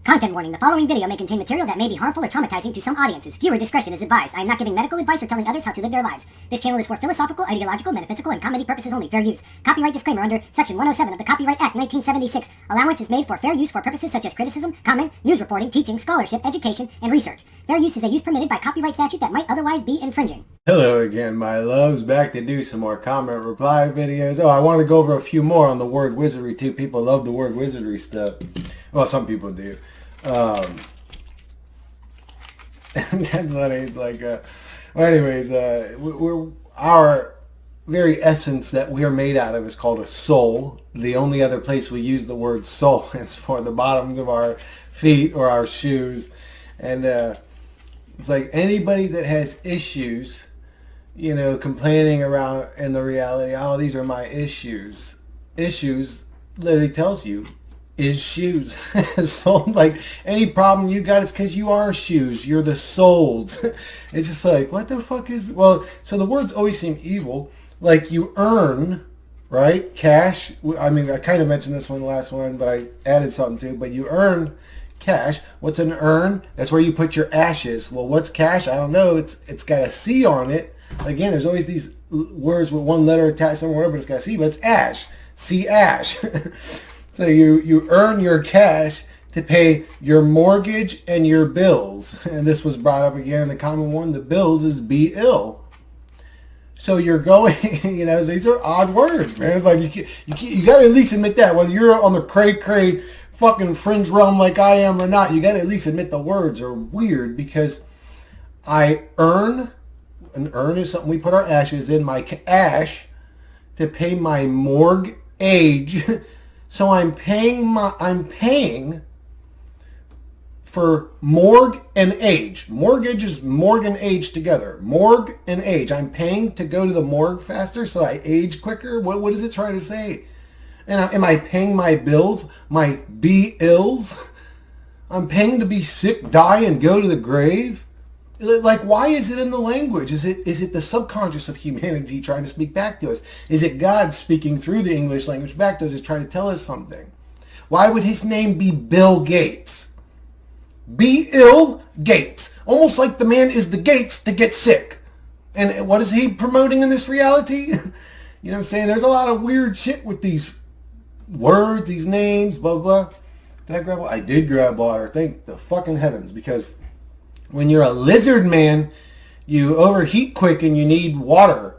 Content warning. The following video may contain material that may be harmful or traumatizing to some audiences. Viewer discretion is advised. I am not giving medical advice or telling others how to live their lives. This channel is for philosophical, ideological, metaphysical, and comedy purposes only. Fair use. Copyright disclaimer under Section 107 of the Copyright Act 1976. Allowance is made for fair use for purposes such as criticism, comment, news reporting, teaching, scholarship, education, and research. Fair use is a use permitted by copyright statute that might otherwise be infringing. Hello again, my loves. Back to do some more comment reply videos. Oh, I want to go over a few more on the word wizardry too. People love the word wizardry stuff. Well, some people do. And that's funny. It's like, well, anyways, we're our very essence that we are made out of is called a soul. The only other place we use the word soul is for the bottoms of our feet or our shoes. And it's like anybody that has issues, you know, complaining around in the reality, oh, these are my issues. Issues literally tells you is shoes. So like any problem you got is because you are shoes. You're the souls. It's just like, what the fuck is, well, so the words always seem evil. Like you earn, right? Cash. I mean, I kind of mentioned this one, the last one, but I added something too. But you earn cash. What's an urn? That's where you put your ashes. Well, what's cash? I don't know. It's got a C on it. Again, there's always these words with one letter attached somewhere, but it's got a C, but it's ash. See ash. So you earn your cash to pay your mortgage and your bills. And this was brought up again, the common one, the bills is be ill. So you're going, you know, these are odd words, man. It's like you got to at least admit that. Whether you're on the cray fucking fringe realm like I am or not, you got to at least admit the words are weird because I earn, an urn is something we put our ashes in, my ash, to pay my mortgage. So I'm paying for morgue and age. Mortgage is morgue and age together. Morgue and age. I'm paying to go to the morgue faster so I age quicker. What is it trying to say? And am I paying my bills? My be-ills? I'm paying to be sick, die, and go to the grave? Like, why is it in the language? Is it the subconscious of humanity trying to speak back to us? Is it God speaking through the English language back to us, is trying to tell us something? Why would his name be Bill Gates? Be ill Gates. Almost like the man is the gates to get sick. And what is he promoting in this reality? You know what I'm saying? There's a lot of weird shit with these words, these names, blah, blah. Did I grab water? I did grab water. Thank the fucking heavens, because when you're a lizard man, you overheat quick and you need water.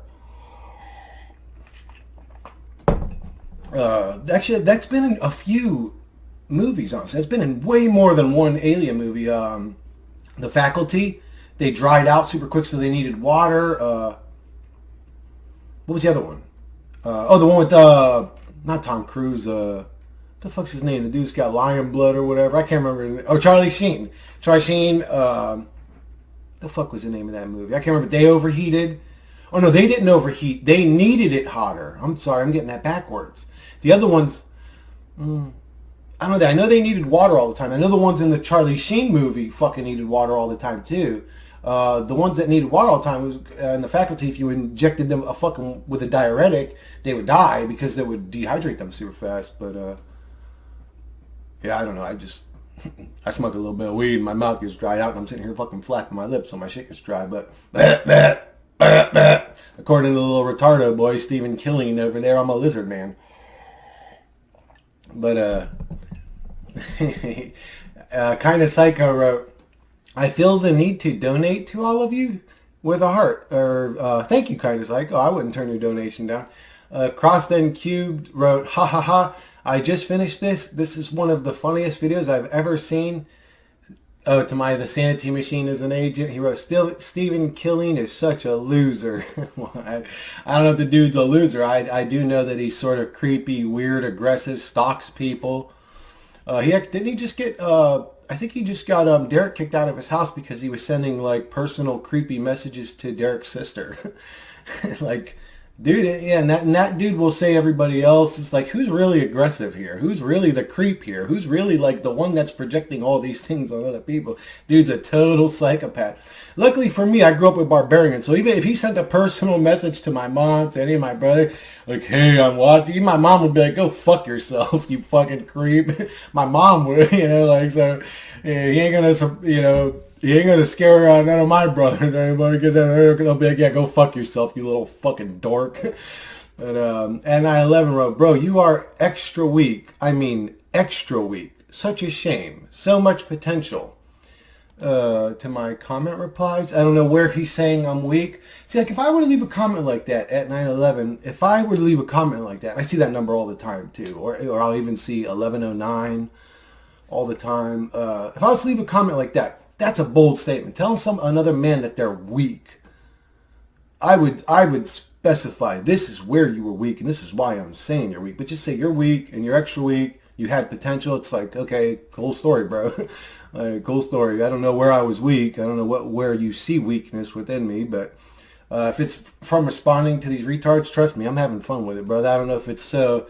Actually, that's been in a few movies, honestly. It's been in way more than one Alien movie. The Faculty, they dried out super quick, so they needed water. What was the other one? The one with, not Tom Cruise, the fuck's his name? The dude's got lion blood or whatever. I can't remember his name. Oh, Charlie Sheen. Charlie Sheen. The fuck was the name of that movie? I can't remember. They overheated. Oh, no, they didn't overheat. They needed it hotter. I'm sorry. I'm getting that backwards. The other ones, I don't know. I know they needed water all the time. I know the ones in the Charlie Sheen movie fucking needed water all the time, too. The ones that needed water all the time was in The Faculty. If you injected them with a diuretic, they would die because they would dehydrate them super fast. But, yeah, I don't know. I smoke a little bit of weed and my mouth gets dried out and I'm sitting here fucking flapping my lips so my shit gets dry. But, according to the little retardo boy, Stephen Killeen over there, I'm a lizard man. But, Kind of Psycho wrote, I feel the need to donate to all of you with a heart. Or, thank you, Kind of Psycho. I wouldn't turn your donation down. Crossed and Cubed wrote, ha ha ha. I just finished this. This is one of the funniest videos I've ever seen. Oh, the sanity machine is an agent. He wrote, Stephen Killeen is such a loser. Well, I don't know if the dude's a loser. I do know that he's sort of creepy, weird, aggressive, stalks people. Didn't he just get, I think he just got Derek kicked out of his house because he was sending like personal creepy messages to Derek's sister. Like, Dude, yeah, and that dude will say everybody else. It's like, who's really aggressive here? Who's really the creep here? Who's really like the one that's projecting all these things on other people? Dude's a total psychopath. Luckily for me, I grew up with barbarians. So even if he sent a personal message to my mom, to any of my brother, like, hey, I'm watching, my mom would be like, go fuck yourself, you fucking creep. My mom would, like, so yeah, he ain't gonna, he ain't gonna scare none of my brothers or anybody, because they'll be like, yeah, go fuck yourself, you little fucking dork. But and 9/11 wrote, bro, you are extra weak. I mean, extra weak. Such a shame. So much potential. To my comment replies, I don't know where he's saying I'm weak. See, like if I were to leave a comment like that at 9/11, if I were to leave a comment like that, I see that number all the time too, or I'll even see 1109 all the time. If I was to leave a comment like that, that's a bold statement. Telling another man that they're weak. I would specify this is where you were weak and this is why I'm saying you're weak. But just say you're weak and you're extra weak. You had potential. It's like, okay, cool story, bro. Like, cool story. I don't know where I was weak. I don't know where you see weakness within me. But if it's from responding to these retards, trust me, I'm having fun with it, brother. I don't know if it's so,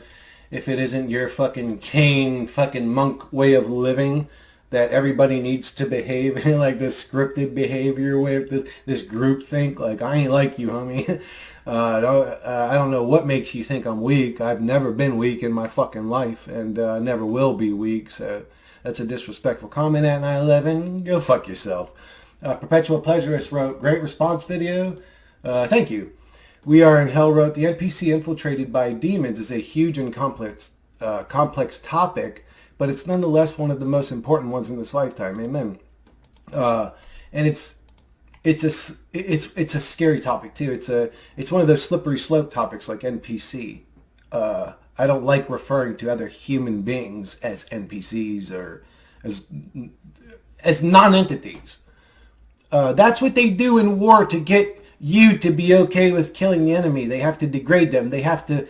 if it isn't your fucking cane, fucking monk way of living that everybody needs to behave in, like this scripted behavior with this group think. Like, I ain't like you, homie. I don't know what makes you think I'm weak. I've never been weak in my fucking life, and never will be weak. So that's a disrespectful comment at 9/11. Go fuck yourself. Perpetual Pleasurist wrote, great response video. Thank you. We Are in Hell wrote, the NPC infiltrated by demons is a huge and complex topic, but it's nonetheless one of the most important ones in this lifetime. Amen. And it's a scary topic too. It's one of those slippery slope topics like NPC. I don't like referring to other human beings as NPCs or as non-entities. That's what they do in war to get you to be okay with killing the enemy. They have to degrade them. They have to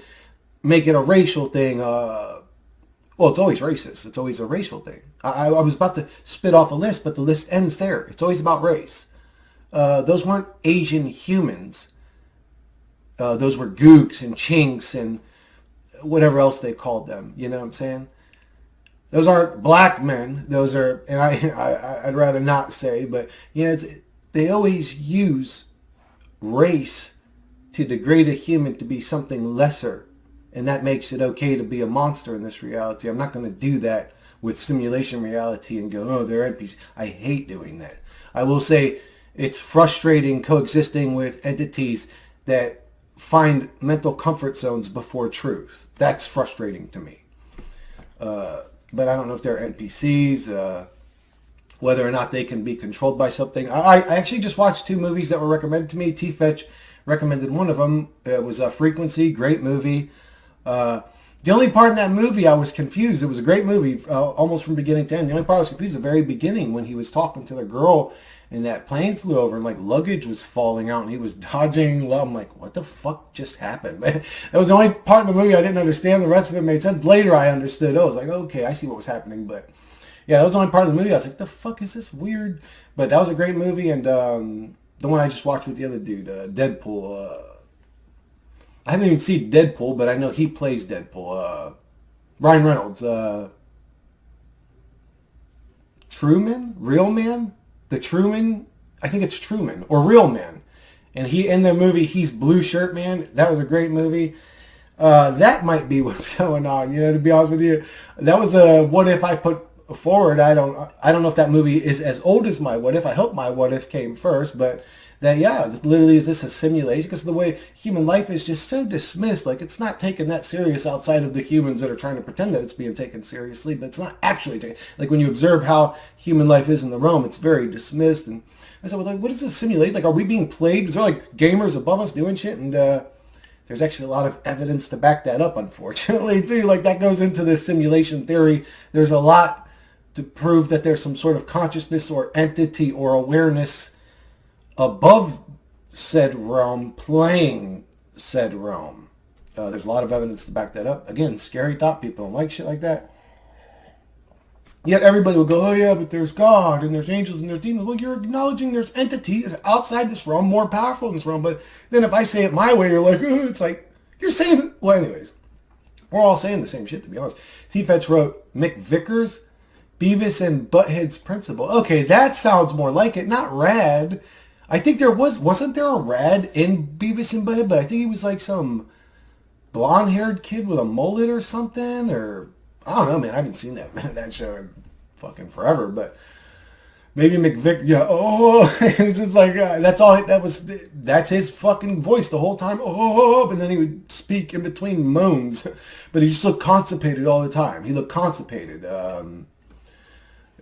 make it a racial thing. Well, it's always racist. It's always a racial thing. I was about to spit off a list, but the list ends there. It's always about race. Those weren't Asian humans. Those were gooks and chinks and whatever else they called them. You know what I'm saying? Those aren't black men. Those are, and I'd rather not say, but they always use race to degrade a human to be something lesser. And that makes it okay to be a monster in this reality. I'm not going to do that with simulation reality and go, oh, they're NPCs. I hate doing that. I will say it's frustrating coexisting with entities that find mental comfort zones before truth. That's frustrating to me. But I don't know if they're NPCs, whether or not they can be controlled by something. I actually just watched 2 movies that were recommended to me. T-Fetch recommended one of them. It was Frequency, great movie. The only part in that movie I was confused. It was a great movie, almost from beginning to end. The only part I was confused at the very beginning when he was talking to the girl and that plane flew over and like luggage was falling out and he was dodging. I'm like, what the fuck just happened, man? That was the only part of the movie I didn't understand. The rest of it made sense. Later I understood. I was like, okay, I see what was happening. But yeah, that was the only part of the movie. I was like, the fuck is this weird? But that was a great movie. And the one I just watched with the other dude, Deadpool. I haven't even seen Deadpool, but I know he plays Deadpool. Ryan Reynolds. Truman? Real Man? The Truman? I think it's Truman. Or Real Man. And he in the movie, he's Blue Shirt Man. That was a great movie. That might be what's going on, to be honest with you. That was a What If I put forward. I don't know if that movie is as old as my What If. I hope my What If came first, but that, literally, is this a simulation? Because the way human life is just so dismissed, like it's not taken that serious outside of the humans that are trying to pretend that it's being taken seriously, but it's not actually taken. Like when you observe how human life is in the realm, it's very dismissed. And I said, well, like, what is this simulate? Like, are we being played? Is there like gamers above us doing shit? And there's actually a lot of evidence to back that up, unfortunately, too. Like that goes into this simulation theory. There's a lot to prove that there's some sort of consciousness or entity or awareness above said realm, playing said realm. There's a lot of evidence to back that up. Again, scary thought. People don't like shit like that. Yet everybody will go, oh yeah, but there's God and there's angels and there's demons. Well, you're acknowledging there's entities outside this realm, more powerful in this realm. But then if I say it my way, you're like, oh, it's like, you're saying it. Well, anyways, we're all saying the same shit, to be honest. T-Fetch wrote, Mick Vickers, Beavis and Butthead's principal. Okay, that sounds more like it, not Rad. I think wasn't there a Rad in Beavis and Butthead? But I think he was like some blonde-haired kid with a mullet or something, or I don't know, man. I haven't seen that show in fucking forever, but maybe McVick. Yeah, oh, it was just like that's his fucking voice the whole time. Oh, and then he would speak in between moans, but he just looked constipated all the time. He looked constipated.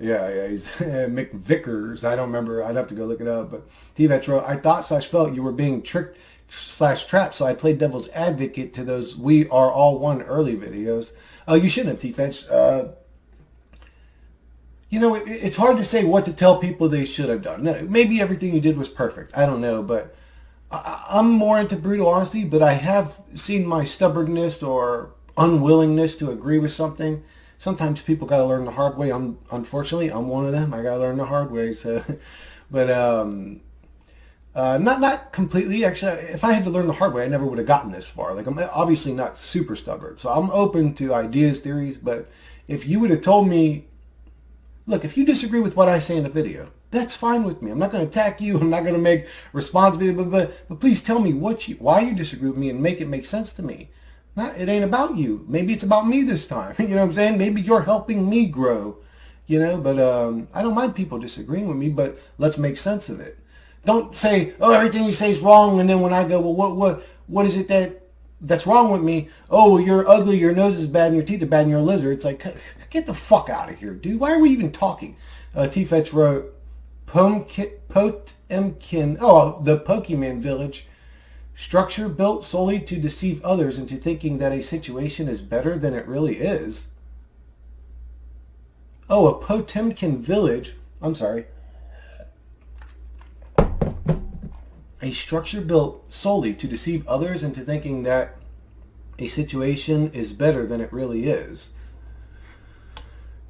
Yeah, he's Mick Vickers. I don't remember. I'd have to go look it up. But T-Vetch wrote, I thought/felt you were being tricked/trapped, so I played devil's advocate to those We Are All One early videos. Oh, you shouldn't have, T-Fetch. It's hard to say what to tell people they should have done. No, maybe everything you did was perfect. I don't know, but I'm more into brutal honesty, but I have seen my stubbornness or unwillingness to agree with something. Sometimes people got to learn the hard way. Unfortunately, I'm one of them. I got to learn the hard way. So, but not completely. Actually, if I had to learn the hard way, I never would have gotten this far. Like, I'm obviously not super stubborn. So I'm open to ideas, theories. But if you would have told me, look, if you disagree with what I say in the video, that's fine with me. I'm not going to attack you. I'm not going to make response video. But please tell me why you disagree with me and make it make sense to me. It ain't about you. Maybe it's about me this time. You know what I'm saying? Maybe you're helping me grow. But I don't mind people disagreeing with me, but let's make sense of it. Don't say, oh, everything you say is wrong, and then when I go, well, what is it that's wrong with me? Oh, well, you're ugly, your nose is bad, and your teeth are bad, and you're a lizard. It's like, get the fuck out of here, dude. Why are we even talking? T-Fetch wrote, Potemkin, the Pokemon Village. Structure built solely to deceive others into thinking that a situation is better than it really is. Oh, a Potemkin village. I'm sorry. A structure built solely to deceive others into thinking that a situation is better than it really is.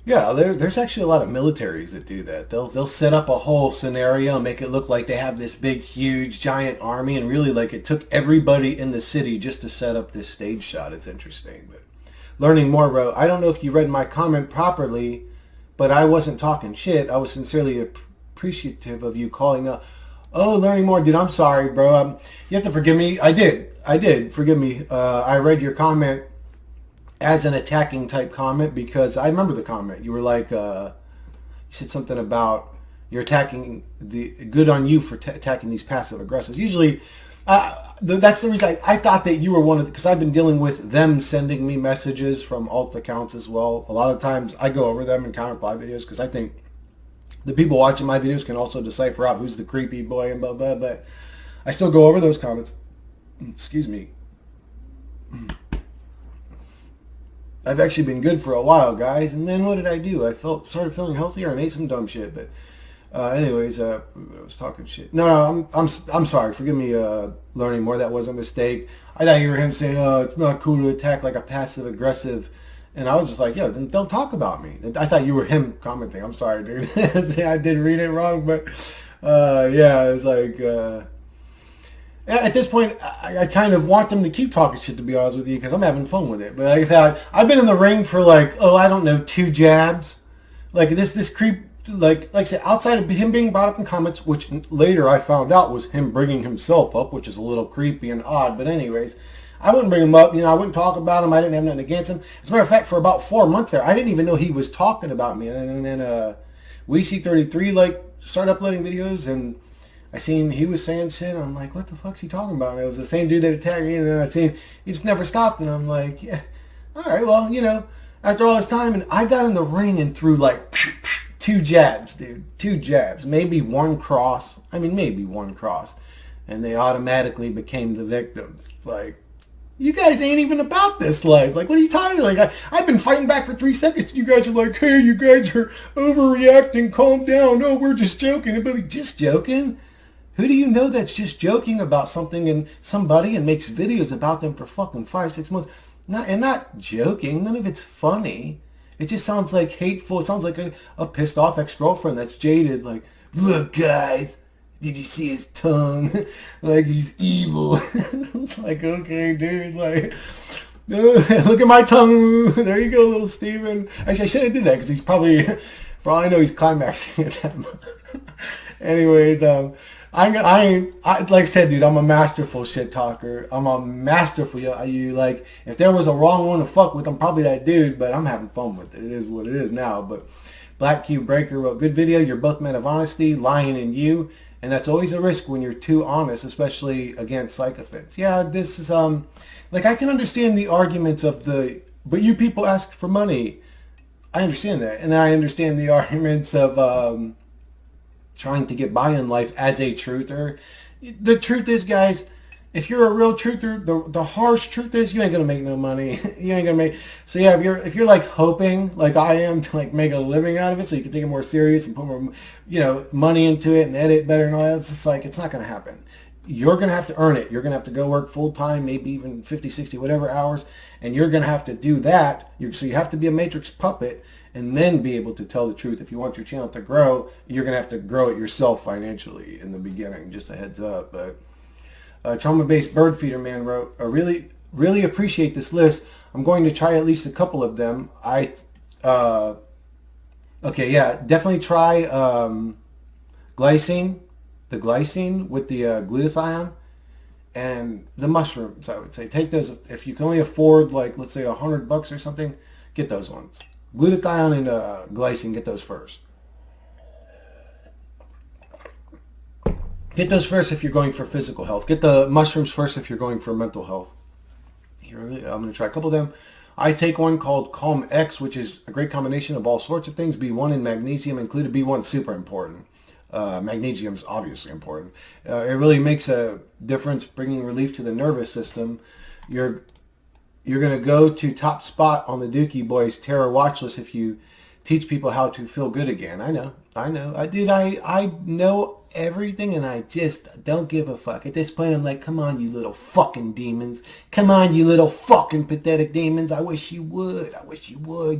Yeah, there's actually a lot of militaries that do that. They'll set up a whole scenario and make it look like they have this big, huge, giant army, and really, like, it took everybody in the city just to set up this stage shot. It's interesting. But learning more wrote, I don't know if you read my comment properly, but I wasn't talking shit. I was sincerely appreciative of you calling up. Oh, learning more, dude. I'm sorry, bro. You have to forgive me. I did. Forgive me. I read your comment as an attacking type comment because I remember the comment. You were like, you said something about you're attacking good on you for attacking these passive aggressives. Usually, that's the reason I thought that you were one of because I've been dealing with them sending me messages from alt accounts as well. A lot of times I go over them in counter reply videos because I think the people watching my videos can also decipher out who's the creepy boy and blah, blah, but I still go over those comments. Excuse me. I've actually been good for a while, guys. And then what did I do? I started feeling healthier and ate some dumb shit. But anyways, I was talking shit. No, I'm sorry. Forgive me. Learning more. That was a mistake. I thought you were him saying, "Oh, it's not cool to attack like a passive aggressive." And I was just like, "Yo, then don't talk about me." I thought you were him commenting. I'm sorry, dude. I did read it wrong, but yeah, it's like. At this point, I kind of want them to keep talking shit, to be honest with you, because I'm having fun with it. But like I said, I've been in the ring for like, I don't know, 2 jabs. Like this creep, like I said, outside of him being brought up in comments, which later I found out was him bringing himself up, which is a little creepy and odd. But anyways, I wouldn't bring him up. I wouldn't talk about him. I didn't have nothing against him. As a matter of fact, for about 4 months there, I didn't even know he was talking about me. And then WeC33 started uploading videos and I seen he was saying shit. I'm like, what the fuck's he talking about? And it was the same dude that attacked me. And then I seen he just never stopped. And I'm like, yeah, all right, well, after all this time. And I got in the ring and threw like 2 jabs, dude. 2 jabs. Maybe one cross. Maybe one cross. And they automatically became the victims. It's like, you guys ain't even about this life. Like, what are you talking about? Like, I've been fighting back for 3 seconds. You guys are like, hey, you guys are overreacting. Calm down. No, we're just joking. But just joking? Who do you know that's just joking about something and somebody and makes videos about them for fucking 5-6 months? Not joking. None of it's funny. It just sounds like hateful. It sounds like a pissed off ex-girlfriend that's jaded. Like, look, guys, did you see his tongue? Like, he's evil. It's like, okay, dude, like, look at my tongue. There you go, little Steven. Actually, I shouldn't have did that because he's probably, for all I know, he's climaxing at that moment. Anyways, like I said, dude, I'm a masterful shit talker. I'm a masterful, you like, if there was a wrong one to fuck with, I'm probably that dude, but I'm having fun with it. It is what it is now. But Black Cube Breaker wrote, good video. You're both men of honesty, lying in you. And that's always a risk when you're too honest, especially against sycophants. Yeah, this is, like, I can understand the arguments of but you people ask for money. I understand that. And I understand the arguments of, trying to get by in life as a truther. The truth is, guys, if you're a real truther, the harsh truth is you ain't gonna make no money. You ain't gonna make. So yeah, if you're like hoping, like I am, to like make a living out of it, so you can take it more serious and put more, money into it and edit better and all that, it's just like, it's not gonna happen. You're gonna have to earn it. You're gonna have to go work full time, maybe even 50, 60, whatever hours, and you're gonna have to do that. So you have to be a Matrix puppet and then be able to tell the truth. If you want your channel to grow, you're going to have to grow it yourself financially in the beginning. Just a heads up. But Trauma-Based Bird Feeder Man wrote, I really, really appreciate this list. I'm going to try at least a couple of them. Okay, yeah, definitely try glycine, the glycine with the glutathione, and the mushrooms, I would say. Take those, if you can only afford, like, let's say $100 or something, get those ones. Glutathione and glycine, get those first. Get those first if you're going for physical health. Get the mushrooms first if you're going for mental health. Here, I'm going to try a couple of them. I take one called Calm X, which is a great combination of all sorts of things. B1 and magnesium included. B1 super important. Magnesium is obviously important. It really makes a difference, bringing relief to the nervous system. You're going to go to top spot on the Dookie Boys terror watch list if you teach people how to feel good again. I know. I know everything, and I just don't give a fuck. At this point, I'm like, come on, you little fucking demons. Come on, you little fucking pathetic demons. I wish you would,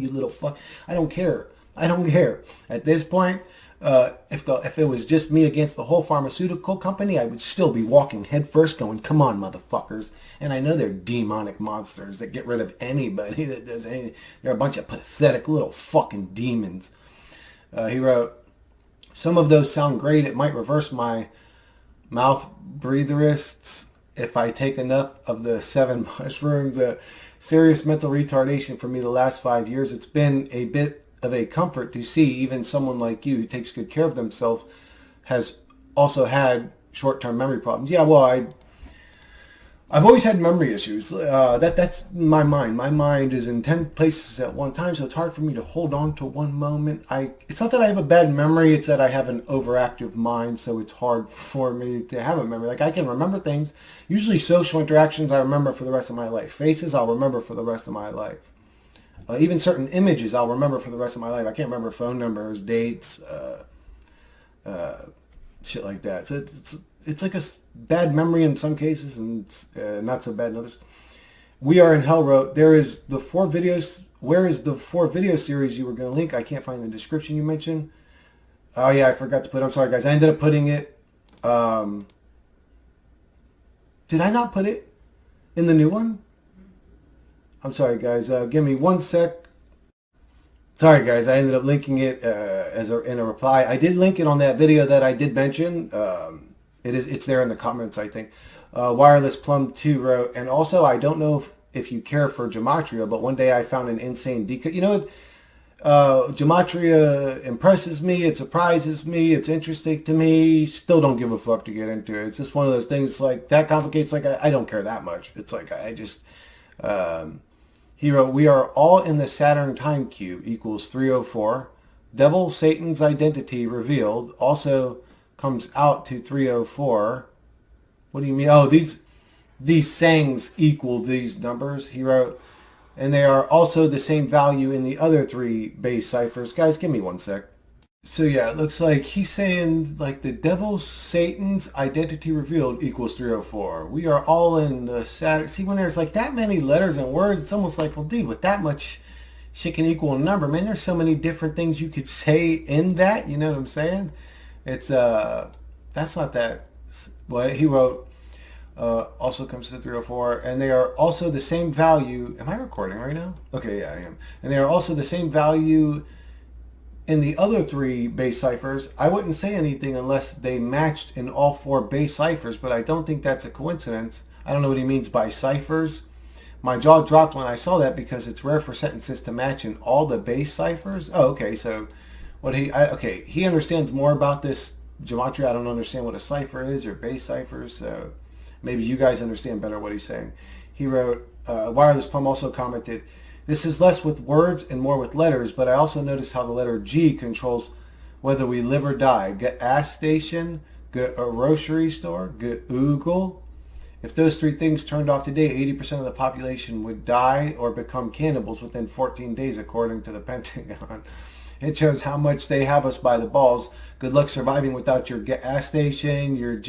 you little fuck. I don't care. At this point, if it was just me against the whole pharmaceutical company, I would still be walking headfirst going, come on, motherfuckers. And I know they're demonic monsters that get rid of anybody that does anything. They're a bunch of pathetic little fucking demons. He wrote, some of those sound great. It might reverse my mouth breatherists if I take enough of the 7 mushrooms. Serious mental retardation for me the last 5 years. It's been a bit of a comfort to see even someone like you who takes good care of themselves has also had short-term memory problems. Yeah, well, I've always had memory issues. That's my mind. My mind is in 10 places at one time, so it's hard for me to hold on to one moment. It's not that I have a bad memory, it's that I have an overactive mind, so it's hard for me to have a memory. Like, I can remember things. Usually social interactions I remember for the rest of my life. Faces I'll remember for the rest of my life. Even certain images I'll remember for the rest of my life. I can't remember phone numbers, dates, shit like that. So it's like a bad memory in some cases and not so bad in others. We Are in Hell wrote, where is the 4 video series you were going to link? I can't find the description you mentioned. Oh yeah, I forgot to put, I'm sorry guys. I ended up putting it, did I not put it in the new one? I'm sorry guys, give me 1 sec. Sorry guys, I ended up linking it in a reply. I did link it on that video that I did mention. It's there in the comments, I think. Wireless Plum 2 wrote, and also I don't know if you care for gematria, but one day I found an insane decode. You know, gematria impresses me, it surprises me, it's interesting to me. Still don't give a fuck to get into it. It's just one of those things like that complicates. Like I don't care that much. It's like I just. He wrote, we are all in the Saturn time cube equals 304. Devil Satan's identity revealed also comes out to 304. What do you mean? Oh, these sayings equal these numbers, he wrote. And they are also the same value in the other 3 base ciphers. Guys, give me 1 sec. So yeah, it looks like he's saying like the Devil Satan's identity revealed equals 304. We are all in the Saturn. See, when there's like that many letters and words, it's almost like, well, dude, with that much shit can equal a number. Man, there's so many different things you could say in that. You know what I'm saying? It's that's not that. Well, he wrote also comes to 304, and they are also the same value. Am I recording right now? Okay, yeah, I am. And they are also the same value in the other three base ciphers. I wouldn't say anything unless they matched in all four base ciphers, but I don't think that's a coincidence. I don't know what he means by ciphers. My jaw dropped when I saw that because it's rare for sentences to match in all the base ciphers. Oh, okay. So okay, he understands more about this gematria. I don't understand what a cipher is or base ciphers. So maybe you guys understand better what he's saying. He wrote, Wireless Plum also commented, this is less with words and more with letters, but I also noticed how the letter G controls whether we live or die. Gas station, grocery store, Google. If those three things turned off today, 80% of the population would die or become cannibals within 14 days, according to the Pentagon. It shows how much they have us by the balls. Good luck surviving without your gas station, your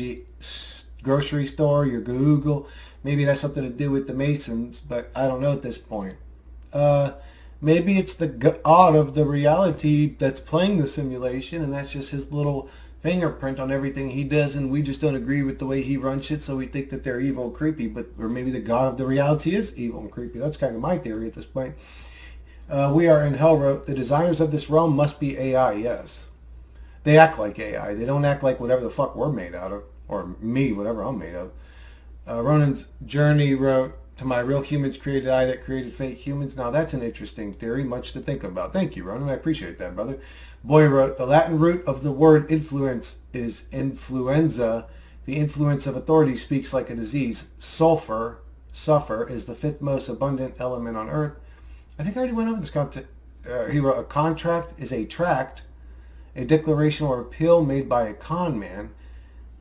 grocery store, your Google. Maybe that's something to do with the Masons, but I don't know at this point. Maybe it's the god of the reality that's playing the simulation, and that's just his little fingerprint on everything he does, and we just don't agree with the way he runs shit, so we think that they're evil and creepy. Or maybe the god of the reality is evil and creepy. That's kind of my theory at this point. We are in hell wrote, the designers of this realm must be AI, yes. They act like AI. They don't act like whatever the fuck we're made out of, or me, whatever I'm made of. Ronan's Journey wrote, to my real humans created I that created fake humans. Now that's an interesting theory, much to think about. Thank you, Ronan. I appreciate that, brother. Boy wrote, the Latin root of the word influence is influenza. The influence of authority speaks like a disease. Sulfur is the fifth most abundant element on earth. I think I already went over this content. He wrote, a contract is a tract, a declaration or appeal made by a con man.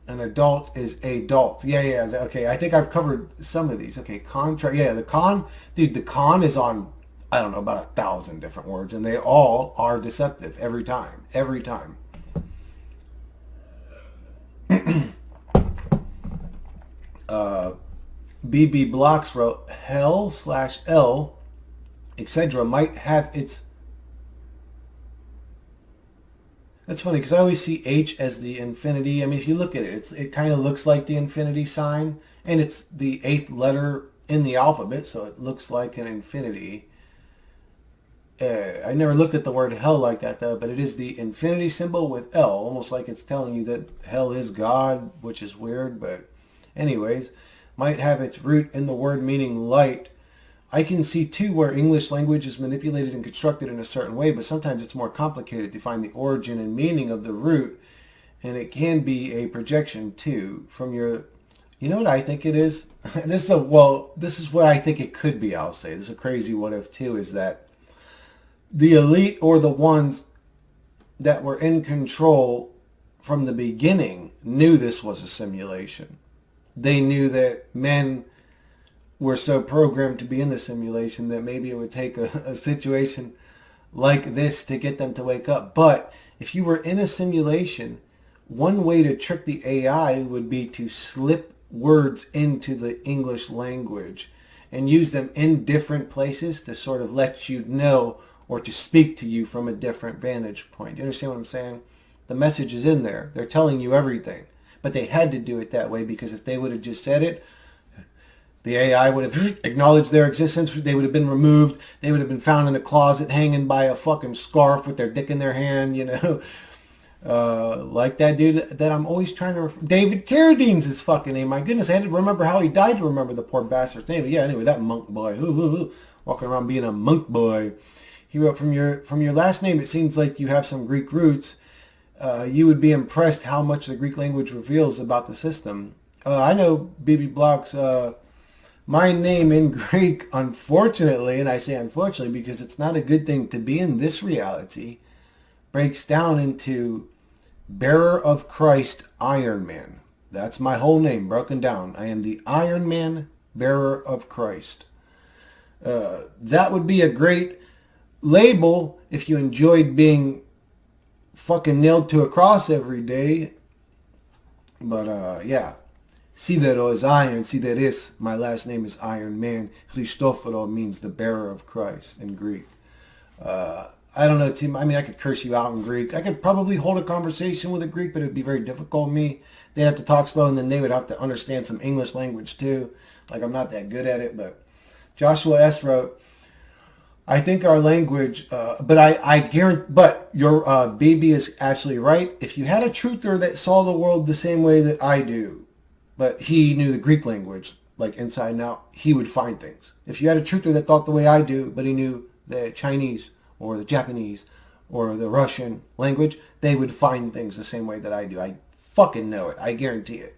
An adult is adult. Yeah. Okay, I think I've covered some of these. Okay, contract. Yeah, the con. Dude, the con is on, I don't know, about 1,000 different words, and they all are deceptive every time. Every time. BB Blocks wrote, hell/L, etc. might have its... That's funny because I always see H as the infinity. I mean, if you look at it, it kind of looks like the infinity sign, and it's the 8th letter in the alphabet, so it looks like an infinity. I never looked at the word hell like that, though, but it is the infinity symbol with L, almost like it's telling you that hell is God, which is weird, but anyways, might have its root in the word meaning light. I can see, too, where English language is manipulated and constructed in a certain way, but sometimes it's more complicated to find the origin and meaning of the root, and it can be a projection, too, from your... You know what I think it is? This is what I think it could be, I'll say. This is a crazy what if, too, is that the elite or the ones that were in control from the beginning knew this was a simulation. They knew that men were so programmed to be in the simulation that maybe it would take a situation like this to get them to wake up. But if you were in a simulation, one way to trick the AI would be to slip words into the English language and use them in different places to sort of let you know or to speak to you from a different vantage point. You understand what I'm saying? The message is in there. They're telling you everything. But they had to do it that way because if they would have just said it, the AI would have acknowledged their existence. They would have been removed. They would have been found in a closet hanging by a fucking scarf with their dick in their hand, you know. Like that dude that I'm always trying to... David Carradine's his fucking name. My goodness, I had to remember how he died to remember the poor bastard's name. But yeah, anyway, that monk boy. Walking around being a monk boy. He wrote, from your last name, it seems like you have some Greek roots. You would be impressed how much the Greek language reveals about the system. I know BB Blocks... My name in Greek, unfortunately, and I say unfortunately because it's not a good thing to be in this reality, breaks down into Bearer of Christ, Iron Man. That's my whole name broken down. I am the Iron Man, Bearer of Christ. That would be a great label if you enjoyed being fucking nailed to a cross every day. But, yeah. Sidero is iron. Sideris, my last name is Iron Man. Christoforo means the bearer of Christ in Greek. I don't know, Tim. I mean, I could curse you out in Greek. I could probably hold a conversation with a Greek, but it would be very difficult for me. They'd have to talk slow, and then they would have to understand some English language too. Like, I'm not that good at it, but Joshua S. wrote, I think our language, but I guarantee, but your baby is absolutely right. If you had a truther that saw the world the same way that I do, but he knew the Greek language, like inside and out, he would find things. If you had a truther that thought the way I do, but he knew the Chinese or the Japanese or the Russian language, they would find things the same way that I do. I fucking know it. I guarantee it.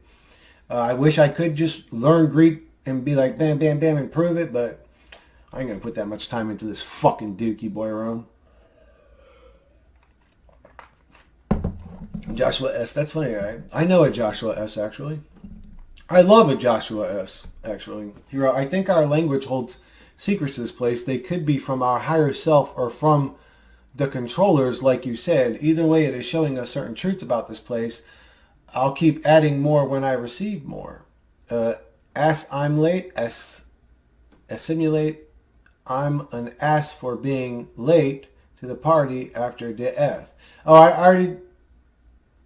I wish I could just learn Greek and be like, bam, bam, bam, and prove it, but I ain't going to put that much time into this fucking dookie boy around. Joshua S. That's funny, right? I know a Joshua S. actually. I love a Joshua S. actually. He wrote, I think our language holds secrets to this place. They could be from our higher self or from the controllers, like you said. Either way, it is showing us certain truths about this place. I'll keep adding more when I receive more. Ass I'm late, assimilate. I'm an ass for being late to the party after death. Oh, I already...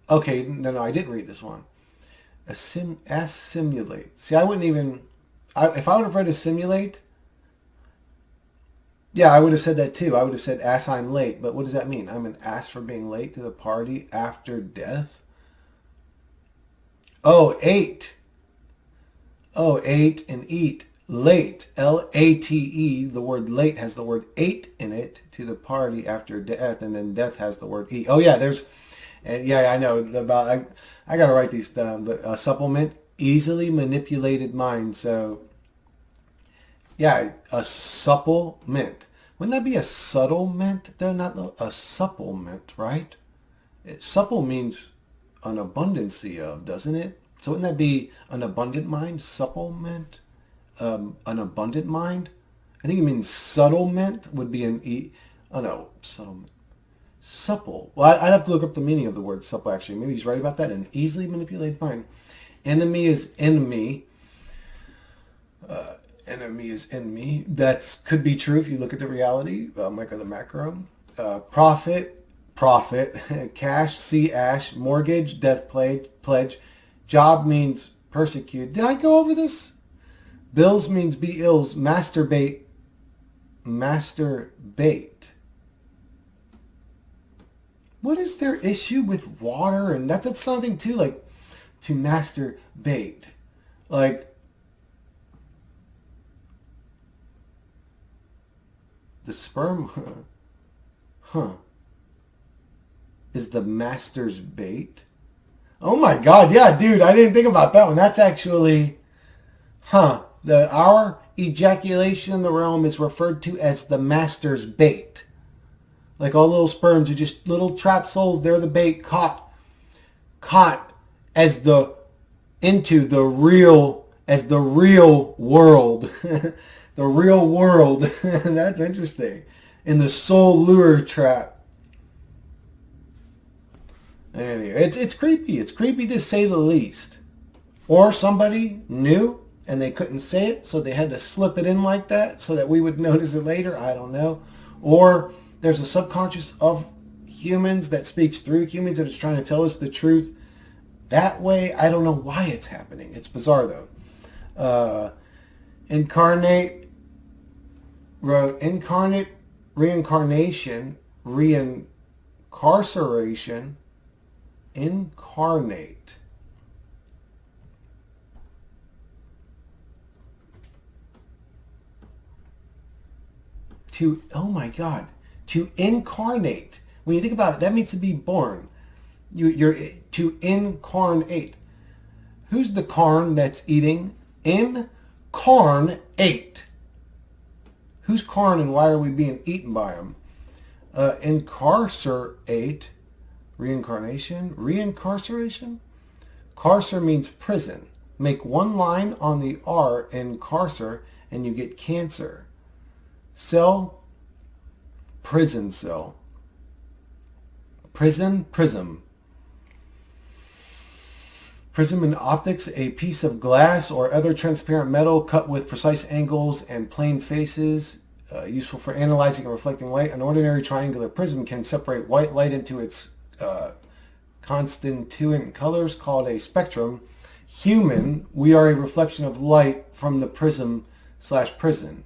Okay, no, I didn't read this one. Assimilate. See, I wouldn't even... if I would have read assimilate, yeah, I would have said that too. I would have said ass I'm late. But what does that mean? I'm an ass for being late to the party after death? Oh, eight. Oh, eight and eat. Late, L-A-T-E, the word late has the word ate in it, to the party after death, and then death has the word eat. Oh yeah, yeah, I know about, I gotta write these down, but supplement, easily manipulated mind, so, yeah, a supplement. Wouldn't that be a subtlement, though, not a supplement, right? Supple means an abundancy of, doesn't it? So wouldn't that be an abundant mind, supplement? An abundant mind. I think it means subtlement would be an e. Oh no, subtlement. Supple. Well, I'd have to look up the meaning of the word supple. Actually, maybe he's right about that. An easily manipulated mind. Enemy is enemy. Enemy is enemy. That could be true if you look at the reality. Micro the macro. Profit. Cash. See ash. Mortgage. Death pledge. Job means persecute. Did I go over this? Bills means be ills. Masturbate. What is their issue with water? And that's something too, like to masturbate. Like the sperm, is the master's bait. Oh my God, yeah, dude, I didn't think about that one. That's actually, our ejaculation in the realm is referred to as the master's bait. Like all little sperms are just little trapped souls. They're the bait caught as into the real world. The real world. That's interesting. In the soul lure trap. Anyway, it's creepy. It's creepy to say the least. Or somebody knew and they couldn't say it, so they had to slip it in like that so that we would notice it later. I don't know. Or there's a subconscious of humans that speaks through humans and is trying to tell us the truth that way. I don't know why it's happening. It's bizarre, though. Incarnate, reincarnation, reincarceration, incarnate. Oh my God, to incarnate. When you think about it, that means to be born. You're to incarnate. Who's the carn that's eating? Incarnate. Who's carn and why are we being eaten by him? Incarcerate. Reincarnation. Reincarceration. Carcer means prison. Make one line on the R in carcer and you get cancer. Cell, prison cell. Prism. Prism in optics, a piece of glass or other transparent metal cut with precise angles and plain faces. Useful for analyzing and reflecting light. An ordinary triangular prism can separate white light into its constituent colors called a spectrum. Human, we are a reflection of light from the prism/prison.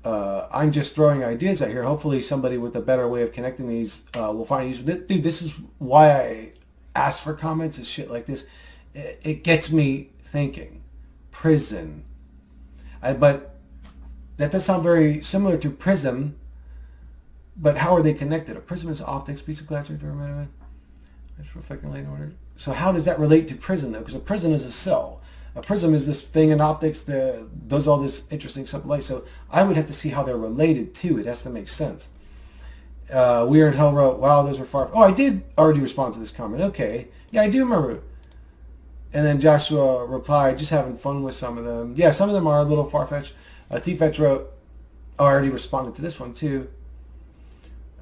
I'm just throwing ideas out here. Hopefully somebody with a better way of connecting these will find use. Dude, this is why I ask for comments and shit like this. It gets me thinking. Prison. But that does sound very similar to prism. But how are they connected? A prism is optics, piece of glass, it's reflecting light in order. So how does that relate to prism though? Because a prism is a cell. A prism is this thing in optics that does all this interesting stuff with light. So I would have to see how they're related too. It has to make sense. We Are in Hell wrote, wow, those are far. Oh, I did already respond to this comment. Okay. Yeah, I do remember. And then Joshua replied, just having fun with some of them. Yeah, some of them are a little far-fetched. T-Fetch wrote, oh, I already responded to this one too.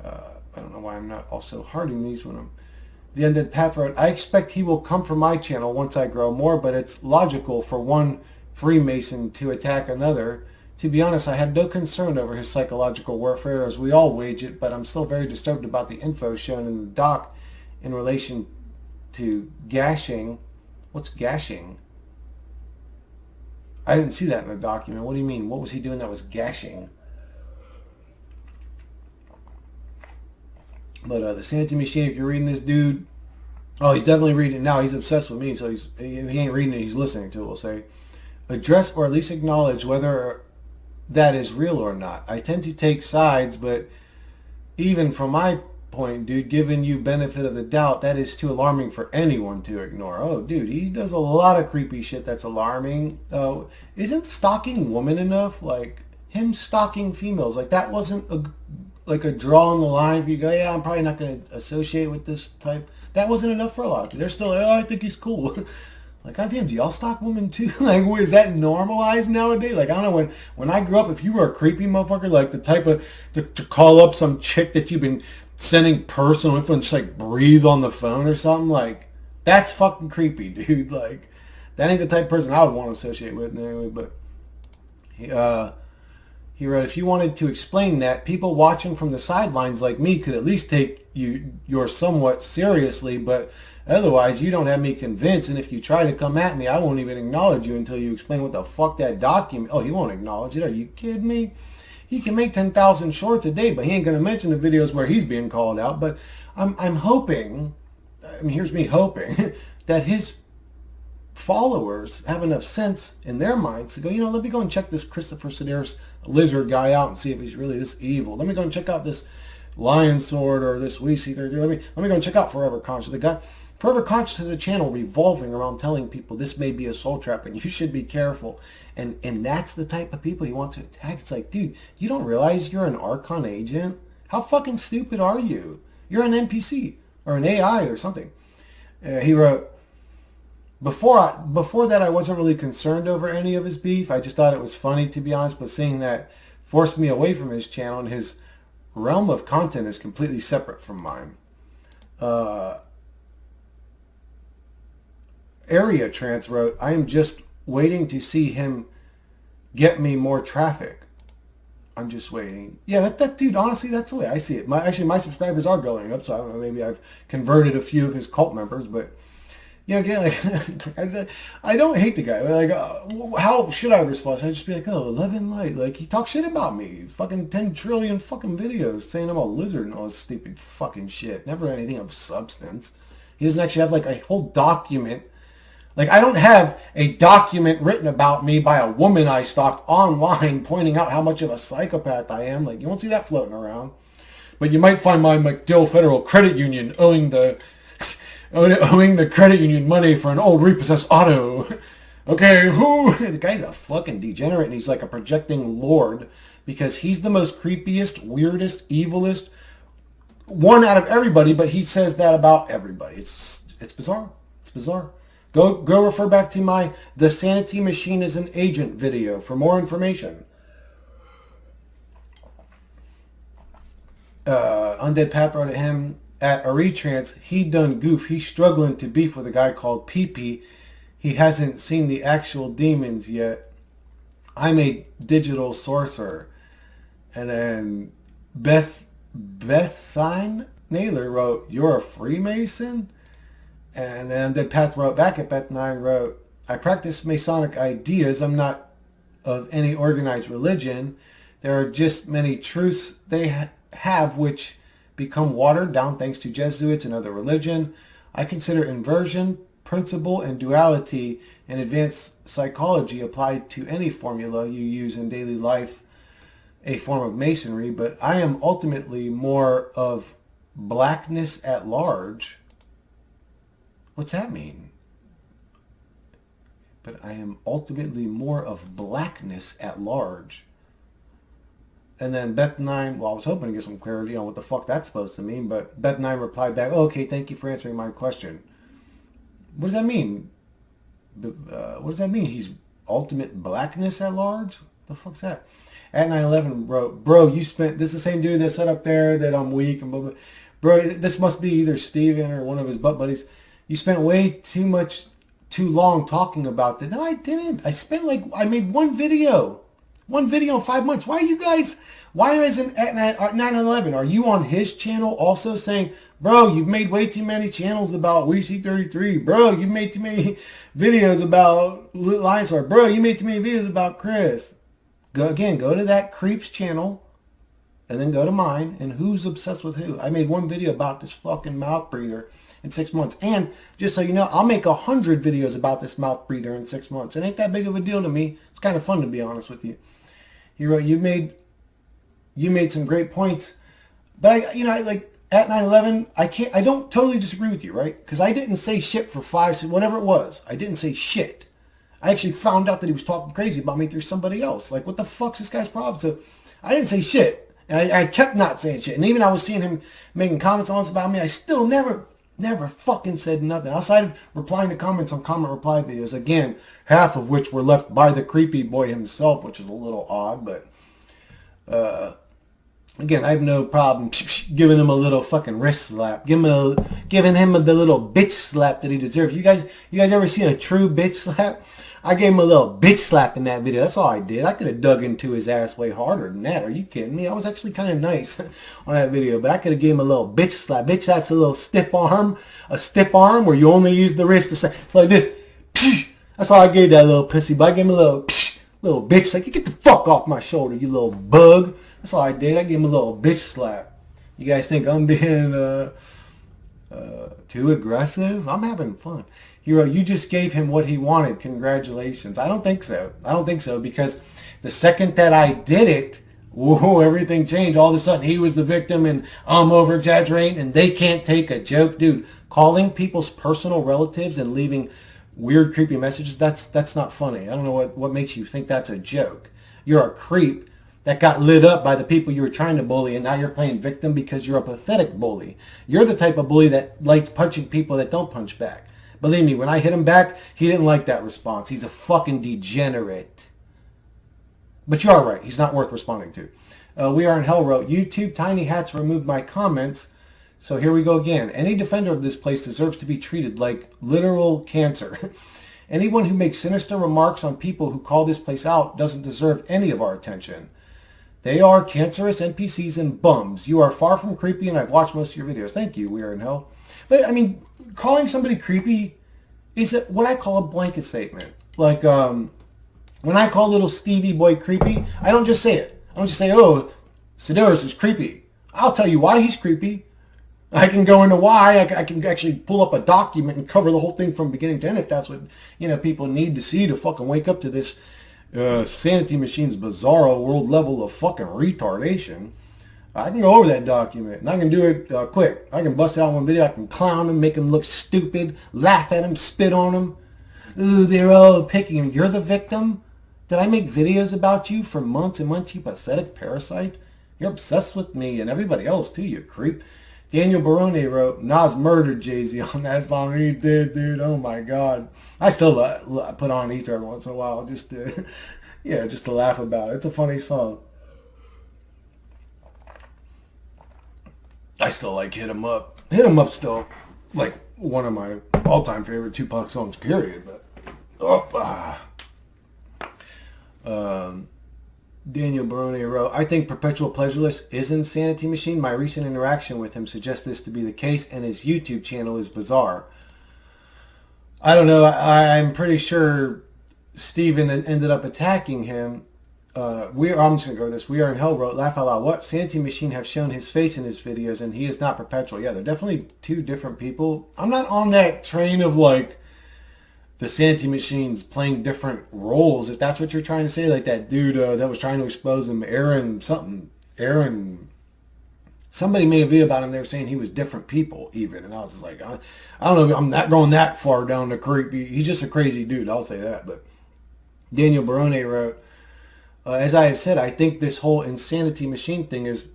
I don't know why I'm not also hearting these when I'm... The Undead Path wrote, I expect he will come from my channel once I grow more, but it's logical for one Freemason to attack another. To be honest, I had no concern over his psychological warfare as we all wage it, but I'm still very disturbed about the info shown in the doc in relation to gashing. What's gashing? I didn't see that in the document. What do you mean? What was he doing that was gashing? But the Sanity Machine, if you're reading this dude, oh, he's definitely reading it now. He's obsessed with me, so he ain't reading it, he's listening to it, we'll say. Address or at least acknowledge whether that is real or not. I tend to take sides, but even from my point, dude, giving you benefit of the doubt, that is too alarming for anyone to ignore. Oh, dude, he does a lot of creepy shit that's alarming. Isn't stalking women enough? Like, him stalking females, like, that wasn't a draw on the line for you go, yeah, I'm probably not going to associate with this type. That wasn't enough for a lot of people. They're still like, oh, I think he's cool. Like, goddamn, do y'all stalk women too? Like, is that normalized nowadays? Like, I don't know, when I grew up, if you were a creepy motherfucker, like the type of, to call up some chick that you've been sending personal info and just like breathe on the phone or something, like, that's fucking creepy, dude. Like, that ain't the type of person I would want to associate with anyway, but he wrote, if you wanted to explain that, people watching from the sidelines like me could at least take you're somewhat seriously, but otherwise you don't have me convinced, and if you try to come at me, I won't even acknowledge you until you explain what the fuck that document... Oh, he won't acknowledge it. Are you kidding me? He can make 10,000 shorts a day, but he ain't going to mention the videos where he's being called out. But I'm hoping, I mean, here's me hoping, that his followers have enough sense in their minds to go, you know, let me go and check this Christopher Sedaris lizard guy out and see if he's really this evil. Let me go and check out this Lion Sword or this Weesey. Let me go and check out Forever Conscious. The guy, Forever Conscious has a channel revolving around telling people this may be a soul trap and you should be careful. And that's the type of people he wants to attack. It's like, dude, you don't realize you're an Archon agent? How fucking stupid are you? You're an NPC or an AI or something. He wrote, Before that, I wasn't really concerned over any of his beef. I just thought it was funny, to be honest, but seeing that forced me away from his channel, and his realm of content is completely separate from mine. Area Trance wrote, I am just waiting to see him get me more traffic. I'm just waiting. Yeah, that dude, honestly, that's the way I see it. My subscribers are going up, so I don't know, maybe I've converted a few of his cult members, but... Yeah, again, like, I don't hate the guy. Like, how should I respond? I'd just be like, oh, love and light. Like, he talks shit about me. Fucking 10 trillion fucking videos saying I'm a lizard and all this stupid fucking shit. Never anything of substance. He doesn't actually have, like, a whole document. Like, I don't have a document written about me by a woman I stalked online pointing out how much of a psychopath I am. Like, you won't see that floating around. But you might find my McDill Federal Credit Union owing the credit union money for an old repossessed auto. Okay, who? The guy's a fucking degenerate, and he's like a projecting lord because he's the most creepiest, weirdest, evilest one out of everybody, but he says that about everybody. It's bizarre. It's bizarre. Go refer back to my The Sanity Machine is an Agent video for more information. Undead Pat wrote at him, at a retrance, he done goof. He's struggling to beef with a guy called PP. He hasn't seen the actual demons yet. I'm a digital sorcerer. And then Bethine Naylor wrote, "You're a Freemason?" And then Pat wrote back at Beth9 wrote, "I practice Masonic ideas. I'm not of any organized religion. There are just many truths they have which become watered down thanks to Jesuits and other religion. I consider inversion, principle, and duality in advanced psychology applied to any formula you use in daily life a form of masonry, but I am ultimately more of blackness at large." What's that mean? But I am ultimately more of blackness at large. And then Beth9, well, I was hoping to get some clarity on what the fuck that's supposed to mean, but Beth9 replied back, "Oh, okay, thank you for answering my question." What does that mean? What does that mean? He's ultimate blackness at large? What the fuck's that? At 9/11 wrote, "Bro, you spent," this is the same dude that said up there that I'm weak and blah, blah. Bro, this must be either Steven or one of his butt buddies. "You spent way too long talking about that." No, I didn't. I made one video in 5 months. Why isn't at 9/11? Are you on his channel also saying, "Bro, you've made way too many channels about WC33. Bro, you've made too many videos about Lion Sword. Bro, you made too many videos about Chris." Go to that creep's channel and then go to mine. And who's obsessed with who? I made one video about this fucking mouth breather in 6 months. And just so you know, I'll make 100 videos about this mouth breather in 6 months. It ain't that big of a deal to me. It's kind of fun, to be honest with you. He wrote, you made some great points, but at 9/11, I don't totally disagree with you, right? Because I didn't say shit for whatever it was. I didn't say shit. I actually found out that he was talking crazy about me through somebody else. Like, what the fuck's this guy's problem? So I didn't say shit. And I kept not saying shit. And even I was seeing him making comments on this about me. I still never fucking said nothing. Outside of replying to comments on comment reply videos. Again, half of which were left by the creepy boy himself, which is a little odd. But, again, I have no problem giving him a little fucking wrist slap. Giving him the little bitch slap that he deserves. You guys ever seen a true bitch slap? I gave him a little bitch slap in that video. That's all I did. I could have dug into his ass way harder than that. Are you kidding me? I was actually kind of nice on that video, but I could have gave him a little bitch slap. Bitch slap's a little stiff arm. A stiff arm where you only use the wrist to say. It's like this. That's all I gave that little pussy. But I gave him a little bitch slap. You get the fuck off my shoulder, you little bug. That's all I did. I gave him a little bitch slap. You guys think I'm being too aggressive? I'm having fun. Hero, you just gave him what he wanted. Congratulations. I don't think so because the second that I did it, whoa, everything changed. All of a sudden he was the victim and I'm over exaggerating and they can't take a joke. Dude, calling people's personal relatives and leaving weird, creepy messages, that's not funny. I don't know what makes you think that's a joke. You're a creep that got lit up by the people you were trying to bully, and now you're playing victim because you're a pathetic bully. You're the type of bully that likes punching people that don't punch back. Believe me, when I hit him back, he didn't like that response. He's a fucking degenerate. But you are right. He's not worth responding to. We Are in Hell wrote, YouTube Tiny Hats removed my comments. So here we go again. Any defender of this place deserves to be treated like literal cancer. Anyone who makes sinister remarks on people who call this place out doesn't deserve any of our attention. They are cancerous NPCs and bums. You are far from creepy, and I've watched most of your videos. Thank you, We Are in Hell. But, I mean, calling somebody creepy is what I call a blanket statement. Like, when I call little Stevie boy creepy, I don't just say it. I don't just say, oh, Sedaris is creepy. I'll tell you why he's creepy. I can go into why. I can actually pull up a document and cover the whole thing from beginning to end if that's what, people need to see to fucking wake up to this Sanity Machine's bizarro world level of fucking retardation. I can go over that document, and I can do it quick. I can bust out one video. I can clown him, make him look stupid, laugh at him, spit on him. Ooh, they're all picking him. You're the victim? Did I make videos about you for months and months, you pathetic parasite? You're obsessed with me and everybody else, too, you creep. Daniel Barone wrote, Nas murdered Jay-Z on that song. He did, dude. Oh, my God. I still put on Ether every once in a while just to, just to laugh about it. It's a funny song. I still like Hit 'Em Up. Hit 'Em Up still, like, one of my all-time favorite Tupac songs, period. But, Daniel Barone wrote, I think Perpetual Pleasureless is Insanity Machine. My recent interaction with him suggests this to be the case, and his YouTube channel is bizarre. I don't know. I'm pretty sure Steven ended up attacking him. I'm just going to go with this. We Are in Hell wrote, laugh out loud. What? Sanity Machine have shown his face in his videos, and he is not Perpetual. Yeah, they're definitely two different people. I'm not on that train of like the Sanity Machine's playing different roles, if that's what you're trying to say. Like that dude that was trying to expose him, Aaron, somebody made a video about him. They were saying he was different people even. And I was just like, I don't know. I'm not going that far down the creek. He's just a crazy dude. I'll say that. But Daniel Barone wrote, as I have said, I think this whole Insanity Machine thing is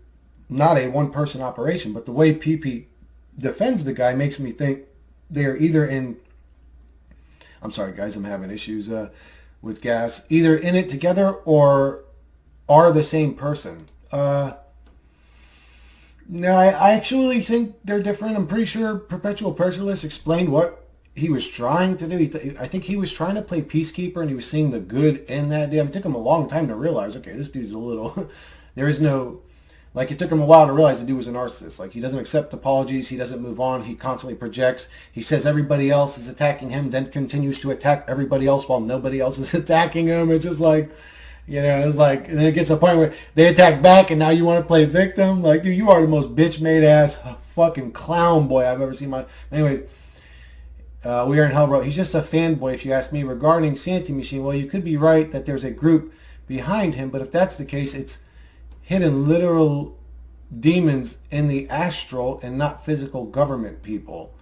not a one-person operation. But the way PP defends the guy makes me think they're either in... I'm sorry, guys. I'm having issues with gas. Either in it together or are the same person. No, I actually think they're different. I'm pretty sure Perpetual Pleasureless explained what he was trying to do. I think he was trying to play peacekeeper, and he was seeing the good in that. It took him a long time to realize, okay, this dude's a little... there is no... Like, it took him a while to realize the dude was a narcissist. Like, he doesn't accept apologies. He doesn't move on. He constantly projects. He says everybody else is attacking him, then continues to attack everybody else while nobody else is attacking him. It's just like... it's like, and then it gets to a point where they attack back, and now you want to play victim. Like, dude, you are the most bitch-made ass fucking clown boy I've ever seen. Anyways, We Are in Hell wrote, he's just a fanboy if you ask me. Regarding Sanity Machine, well, you could be right that there's a group behind him, but if that's the case, it's hidden literal demons in the astral and not physical government people.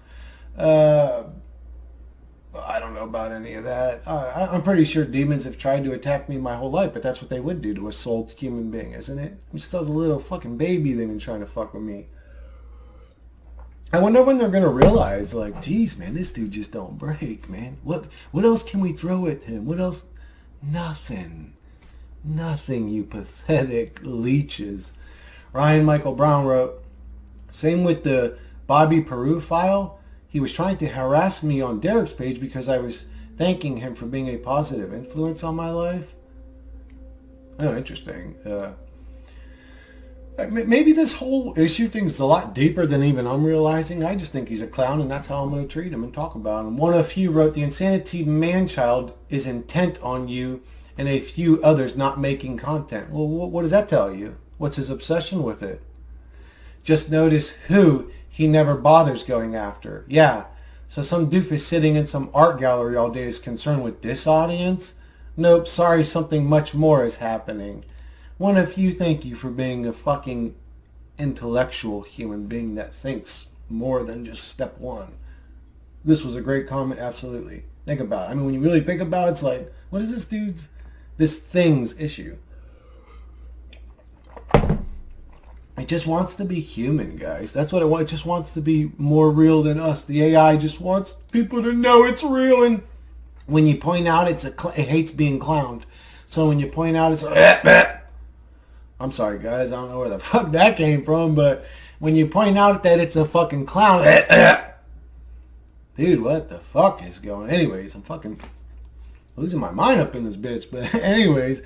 I don't know about any of that. I'm pretty sure demons have tried to attack me my whole life, but that's what they would do to a souled human being, isn't it? Just as a little fucking baby, they've been trying to fuck with me. I wonder when they're going to realize, like, geez, man, this dude just don't break, man. What else can we throw at him? What else? Nothing. Nothing, you pathetic leeches. Ryan Michael Brown wrote, same with the Bobby Peru file. He was trying to harass me on Derek's page because I was thanking him for being a positive influence on my life. Oh, interesting. Maybe this whole issue thing is a lot deeper than even I'm realizing. I just think he's a clown, and that's how I'm going to treat him and talk about him. One of you wrote, the Insanity Man-Child is intent on you and a few others not making content. Well, what does that tell you? What's his obsession with it? Just notice who he never bothers going after. Yeah, so some doofus sitting in some art gallery all day is concerned with this audience? Nope, sorry, something much more is happening. One of you, thank you for being a fucking intellectual human being that thinks more than just step one. This was a great comment, absolutely. Think about it. I mean, when you really think about it, it's like, what is this thing's issue? It just wants to be human, guys. That's what it wants. It just wants to be more real than us. The AI just wants people to know it's real. And when you point out it hates being clowned. So when you point out it's... I'm sorry, guys. I don't know where the fuck that came from. But when you point out that it's a fucking clown... Dude, what the fuck is going... Anyways, I'm fucking losing my mind up in this bitch. But anyways...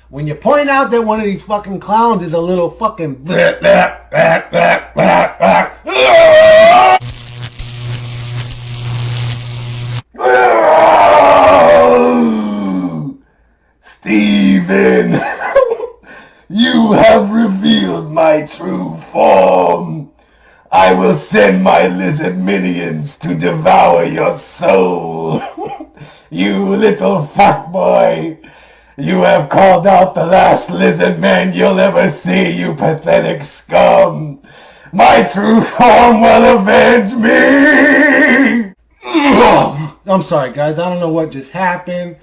When you point out that one of these fucking clowns is a little fucking... Steven, you have revealed my true form. I will send my lizard minions to devour your soul. You little fuckboy. You have called out the last lizard man you'll ever see, you pathetic scum. My true form will avenge me. I'm sorry, guys. I don't know what just happened.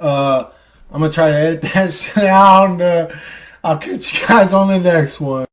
I'm going to try to edit that shit out. And, I'll catch you guys on the next one.